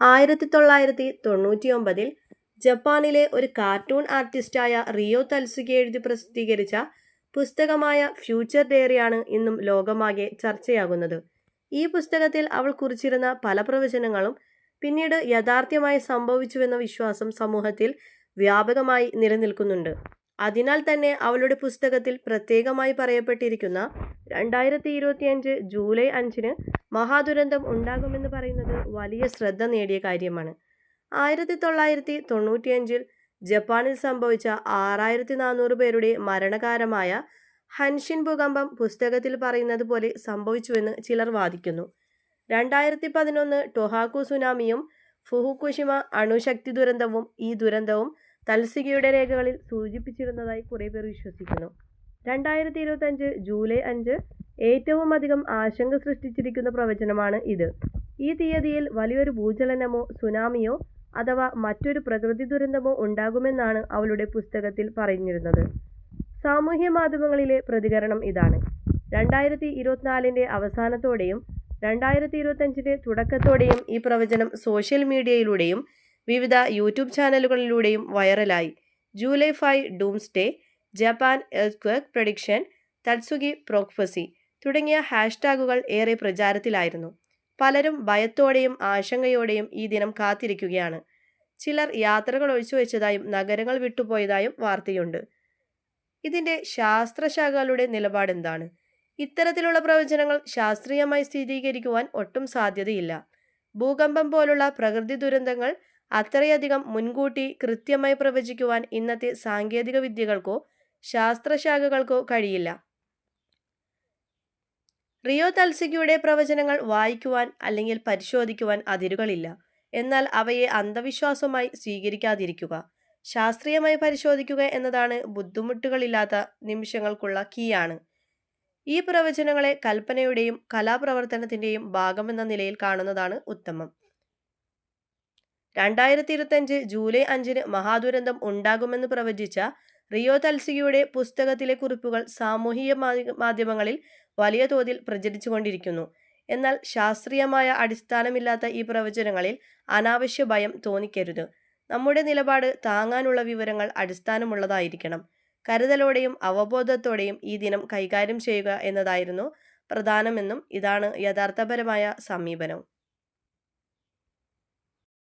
1999 ജപ്പാനിലെ ഒരു cartoon ആർട്ടിസ്റ്റായ Rio തൽസുഗി എഴുതി പ്രസിദ്ധീകരിച്ച പുസ്തകമായ ഫ്യൂച്ചർ ഡയറിയാണ് ഇന്നും ലോകമാകെ ചർച്ചയാകുന്നത്. ഈ പുസ്തകത്തിൽ അവൾ കുറിച്ചിരുന്ന പല പ്രവചനങ്ങളും പിന്നീട് യാഥാർത്ഥ്യമായി സംഭവിച്ചുവെന്ന വിശ്വാസം സമൂഹത്തിൽ വ്യാപകമായി നിലനിൽക്കുന്നുണ്ട്. അതിനാൽ തന്നെ അവളുടെ പുസ്തകത്തിൽ പ്രത്യേകമായി പറയപ്പെട്ടിരിക്കുന്ന 2025 ജൂലൈ 5 മഹാദുരന്തം ഉണ്ടാകുമെന്ന് പറയുന്നത് വലിയ ശ്രദ്ധ നേടിയ കാര്യമാണ്. 1995 ജപ്പാനിൽ സംഭവിച്ച 6400 പേരുടെ മരണകാരമായ ഹൻഷിൻ ഭൂകമ്പം പുസ്തകത്തിൽ പറയുന്നത് പോലെ സംഭവിച്ചുവെന്ന് ചിലർ വാദിക്കുന്നു. 2011 ടൊഹാക്കു സുനാമിയും ഫുകുഷിമ അണുശക്തി ദുരന്തവും ഈ ദുരന്തവും തൽസുഗിയുടെ രേഖകളിൽ സൂചിപ്പിച്ചിരുന്നതായി കുറേ പേർ വിശ്വസിക്കുന്നു. 2025 ജൂലൈ 5 ഏറ്റവും അധികം ആശങ്ക സൃഷ്ടിച്ചിരിക്കുന്ന പ്രവചനമാണ് ഇത്. ഈ തീയതിയിൽ വലിയൊരു ഭൂചലനമോ സുനാമിയോ അഥവാ മറ്റൊരു പ്രകൃതി ദുരന്തമോ ഉണ്ടാകുമെന്നാണ് അവളുടെ പുസ്തകത്തിൽ പറഞ്ഞിരുന്നത്. സാമൂഹ്യ മാധ്യമങ്ങളിലെ പ്രതികരണം ഇതാണ്. 2024 അവസാനത്തോടെയും 2025 തുടക്കത്തോടെയും ഈ പ്രവചനം സോഷ്യൽ മീഡിയയിലൂടെയും വിവിധ യൂട്യൂബ് ചാനലുകളിലൂടെയും വൈറലായി. July 5 doomsday, Japan earthquake prediction, തത്സുഗി prophecy തുടങ്ങിയ ഹാഷ്ടാഗുകൾ ഏറെ പ്രചാരത്തിലായിരുന്നു. പലരും ഭയത്തോടെയും ആശങ്കയോടെയും ഈ ദിനം കാത്തിരിക്കുകയാണ്. ചിലർ യാത്രകൾ ഒഴിച്ചുവെച്ചതായും നഗരങ്ങൾ വിട്ടുപോയതായും വാർത്തയുണ്ട്. ഇതിൻ്റെ ശാസ്ത്രശാഖകളുടെ നിലപാടെന്താണ്? ഇത്തരത്തിലുള്ള പ്രവചനങ്ങൾ ശാസ്ത്രീയമായി സ്ഥിരീകരിക്കുവാൻ ഒട്ടും സാധ്യതയില്ല. ഭൂകമ്പം പോലുള്ള പ്രകൃതി ദുരന്തങ്ങൾ അത്രയധികം മുൻകൂട്ടി കൃത്യമായി പ്രവചിക്കുവാൻ ഇന്നത്തെ സാങ്കേതിക വിദ്യകൾക്കോ ശാസ്ത്രശാഖകൾക്കോ കഴിയില്ല. റിയോ തൽസുഗിയുടെ പ്രവചനങ്ങൾ വായിക്കുവാൻ അല്ലെങ്കിൽ പരിശോധിക്കുവാൻ അതിരുകളില്ല. എന്നാൽ അവയെ അന്ധവിശ്വാസമായി സ്വീകരിക്കാതിരിക്കുക, ശാസ്ത്രീയമായി പരിശോധിക്കുക എന്നതാണ് ബുദ്ധിമുട്ടുകളില്ലാത്ത നിമിഷങ്ങൾക്കുള്ള കീയാണ്. ഈ പ്രവചനങ്ങളെ കൽപ്പനയുടെയും കലാപ്രവർത്തനത്തിൻ്റെയും ഭാഗമെന്ന നിലയിൽ കാണുന്നതാണ് ഉത്തമം. 2025 ജൂലൈ 5 മഹാദുരന്തം ഉണ്ടാകുമെന്ന് പ്രവചിച്ച റിയോ തൽസുഗിയുടെ പുസ്തകത്തിലെ കുറിപ്പുകൾ സാമൂഹിക മാധ്യമങ്ങളിൽ വലിയ തോതിൽ പ്രചരിച്ചുകൊണ്ടിരിക്കുന്നു. എന്നാൽ ശാസ്ത്രീയമായ അടിസ്ഥാനമില്ലാത്ത ഈ പ്രവചനങ്ങളിൽ അനാവശ്യ ഭയം തോന്നിക്കരുത്. നമ്മുടെ നിലപാട് താങ്ങാനുള്ള വിവരങ്ങൾ അടിസ്ഥാനമുള്ളതായിരിക്കണം. കരുതലോടെയും അവബോധത്തോടെയും ഈ ദിനം കൈകാര്യം ചെയ്യുക എന്നതായിരുന്നു പ്രധാനമെന്നും ഇതാണ് യഥാർത്ഥപരമായ സമീപനം.